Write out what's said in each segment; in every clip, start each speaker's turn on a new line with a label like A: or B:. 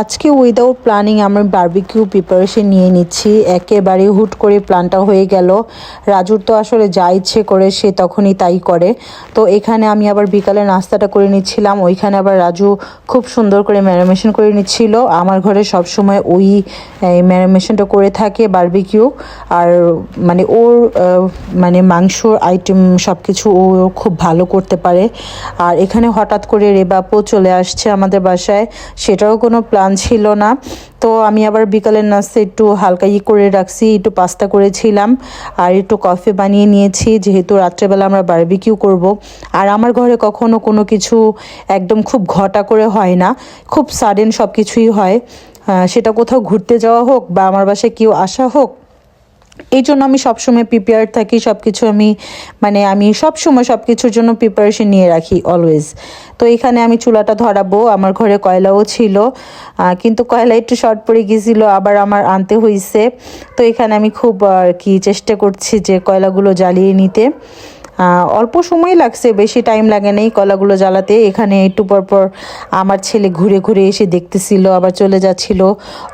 A: আজকে without planning আমরা barbecue preparation নিয়ে নিচ্ছি, একেবারে হুট করে প্ল্যানটা হয়ে গেল। রাজুর তো আসলে যা ইচ্ছে করে সে তখনই তাই করে। তো এখানে আমি আবার বিকালে নাস্তাটা করে নিচ্ছিলাম, ওইখানে আবার রাজু খুব সুন্দর করে ম্যারিনেশন করে নিচ্ছিল। আমার ঘরে সবসময় ওই ম্যারিনেশনটা করে থাকে বারবিকিউ। আর মানে ওর মানে মাংসর আইটেম সব কিছু ও খুব ভালো করতে পারে। আর এখানে হঠাৎ করে রেবাপও চলে আসছে আমাদের বাসায়, সেটাও কোনো প্ল্যান ছিল না। তো আমি আবার বিকালের নাস্তা একটু হালকা করে রাখছি, একটু পাস্তা করেছিলাম আর একটু কফি বানিয়ে নিয়েছি, যেহেতু রাত্রেবেলা আমরা বারবিকিউ করব। আর আমার ঘরে কখনো কোনো কিছু একদম খুব ঘটা করে হয় না, খুব সাডেন সব কিছুই হয়। সেটা কোথাও ঘুরতে যাওয়া হোক বা আমার বাসায় কেউ আসা হোক, এই জন্য আমি সবসময় প্রিপেয়ার থাকি। সব কিছু আমি সবসময় সব কিছুর জন্য প্রিপারেশন নিয়ে রাখি অলওয়েজ। তো এখানে আমি চুলাটা ধরাবো, আমার ঘরে কয়লাও ছিল, কিন্তু কয়লা একটু শর্ট পড়ে গিয়েছিল, আবার আমার আনতে হয়েছে। তো এখানে আমি খুব আর কি চেষ্টা করছি যে কয়লাগুলো জ্বালিয়ে নিতে। অল্প সময় লাগছে, বেশি টাইম লাগে নেই কলাগুলো জ্বালাতে। এখানে একটু পর আমার ছেলে ঘুরে ঘুরে এসে দেখতেছিল, আবার চলে যাচ্ছিল।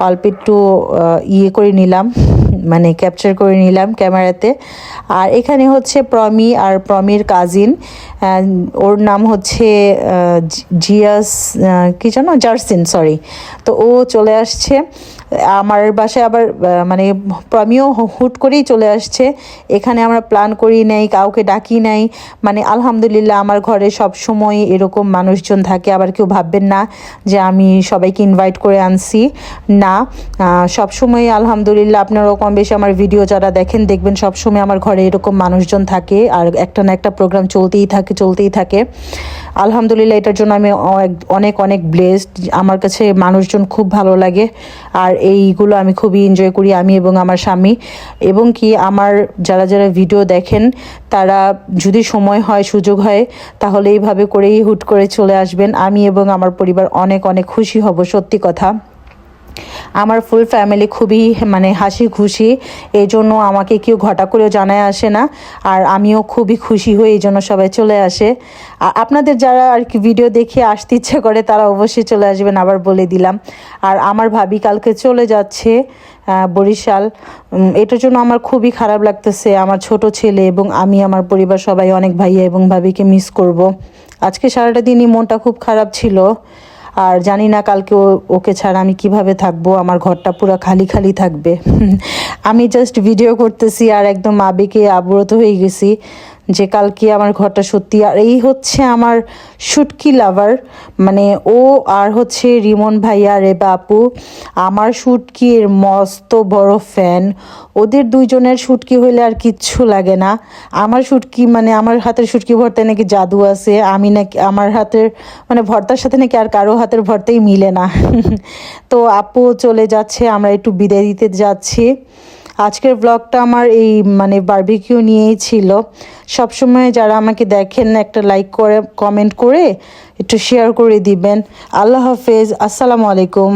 A: অল্প একটু করে নিলাম, মানে ক্যাপচার করে নিলাম ক্যামেরাতে। আর এখানে হচ্ছে প্রমি আর প্রমির কাজিন, ওর নাম হচ্ছে জিয়াস কি জানো, জার্সিন, সরি। তো ও চলে আসছে আমার বাসায়। আবার মানে প্রমিও হুট করেই চলে আসছে। এখানে আমরা প্ল্যান করি নাই, কাউকে ডাকি নাই। মানে আলহামদুলিল্লাহ আমার ঘরে সব সময় এরকম মানুষজন থাকে। আবার কেউ ভাববেন না যে আমি সবাইকে ইনভাইট করে আনছি, না। সব সময় আলহামদুলিল্লাহ আপনারাও কম বেশি আমার ভিডিও যারা দেখেন দেখবেন সবসময় আমার ঘরে এরকম মানুষজন থাকে, আর একটা না একটা প্রোগ্রাম চলতেই থাকে। আলহামদুলিল্লাহ এটার জন্য আমি অনেক অনেক ব্লেসড। আমার কাছে মানুষজন খুব ভালো লাগে, আর এইগুলো আমি খুবই এনজয় করি, আমি এবং আমার স্বামী। এবং কি আমার যারা যারা ভিডিও দেখেন তারা যদি সময় হয়, সুযোগ হয়, তাহলে এইভাবে করেই হুট করে চলে আসবেন। আমি এবং আমার পরিবার অনেক অনেক খুশি হব, সত্যি কথা। আমার ফুল ফ্যামিলি খুবই হাসি খুশি, এই জন্য আমাকে কেউ ঘটা করেও জানায় আসে না। আর আমিও খুবই খুশি হই, এই জন্য সবাই চলে আসে। আপনাদের যারা আর কি ভিডিও দেখে আসতে ইচ্ছে করে তারা অবশ্যই চলে আসবেন, আবার বলে দিলাম। আর আমার ভাবি কালকে চলে যাচ্ছে বরিশাল। এটার জন্য আমার খুবই খারাপ লাগতেছে। আমার ছোট ছেলে এবং আমি, আমার পরিবার সবাই অনেক ভাইয়া এবং ভাবিকে মিস করব। আজকে সারাটা দিনই মনটা খুব খারাপ ছিল, আর জানি না কালকে ওকে ছাড়া আমি কিভাবে থাকবো। আমার ঘরটা পুরো খালি খালি থাকবে। আমি জাস্ট ভিডিও করতেছি আর একদম আবেগে আপ্লুত হয়ে গেছি যে কালকে আমার ঘরটা সত্যি। আর এই হচ্ছে আমার শুটকি লাভার, মানে ও আর হচ্ছে রিমন ভাইয়া, রেবা আপু আমার শুটকির মস্ত বড় ফ্যান। ওদের দুইজনের শুটকি হইলে আর কিচ্ছু লাগে না। আমার শুটকি আমার হাতের শুটকি ভর্তায় নাকি জাদু আছে। আমি নাকি আমার হাতের ভর্তার সাথে নাকি আর কারো হাতের ভর্তাই মিলে না। তো আপু চলে যাচ্ছে, আমরা একটু বিদায় দিতে যাচ্ছি। আজকের ব্লগটা আমার এই বারবিকিউ নিয়েই ছিল। সবসময় যারা আমাকে দেখেন একটা লাইক করে, কমেন্ট করে একটু শেয়ার করে দিবেন। আল্লাহ হাফেজ, আসসালামু আলাইকুম।